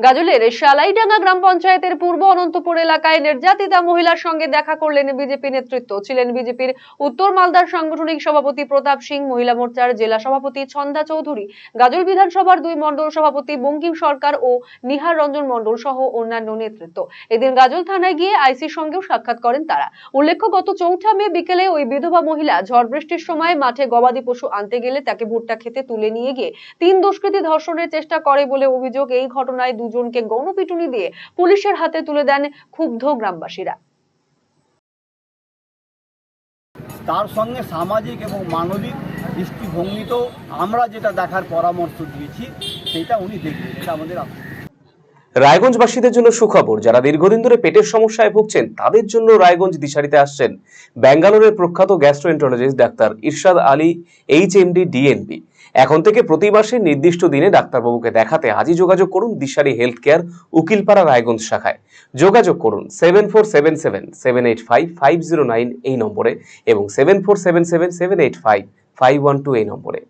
গাজলের শালাইডাঙ্গা গ্রাম পঞ্চায়েতের পূর্ব অনন্তপুর এলাকায় নির্যাতিতা মহিলার সঙ্গে দেখা করলেন বিজেপি নেতৃত্ব। ছিলেন বিজেপির উত্তর মালদার সাংগঠনিক সভাপতি প্রতাপ সিং, মহিলা মোর্চার জেলা সভাপতি ছন্দা চৌধুরী, গাজল বিধানসভার 2 মণ্ডল সভাপতি বঙ্কিম সরকার ও নিহার রঞ্জন মণ্ডল সহ অন্যান্য নেতৃত্ব। এদিন গাজল থানায় গিয়ে আইসির সঙ্গেও সাক্ষাৎ করেন তারা। উল্লেখ্য, গত 4 মে বিকেলে ওই বিধবা মহিলা ঝড় বৃষ্টির সময় মাঠে গবাদি পশু আনতে গেলে তাকে ভুট্টা খেতে তুলে নিয়ে গিয়ে 3 দুষ্কৃতী ধর্ষণের চেষ্টা করে বলে অভিযোগ। এই ঘটনায় দুজনকে গণপিটুনি দিয়ে পুলিশের হাতে তুলে দেন ক্ষুব্ধ গ্রামবাসীরা। তার সঙ্গে সামাজিক এবং মানবিক দৃষ্টিভঙ্গিতেও আমরা যেটা দেখার পরামর্শ দিয়েছি সেটা উনি দেখবেন, এটা আমাদের। রায়গঞ্জবাসীদের জন্য সুখবর, যারা দীর্ঘদিন ধরে পেটের সমস্যায় ভুগছেন তাদের জন্য রায়গঞ্জ দিশারিতে আসছেন ব্যাঙ্গালোরের প্রখ্যাত গ্যাস্ট্রোএন্টারোলজিস্ট ডাক্তার ইরশাদ আলী, এইচএমডি, ডিএনবি। এখন থেকে প্রতি মাসে নির্দিষ্ট দিনে ডাক্তারবাবুকে দেখাতে আজই যোগাযোগ করুন দিশারি হেলথ কেয়ার, উকিলপাড়া, রায়গঞ্জ শাখায়। যোগাযোগ করুন 7477785509 এই নম্বরে এবং 7477785512 এই নম্বরে।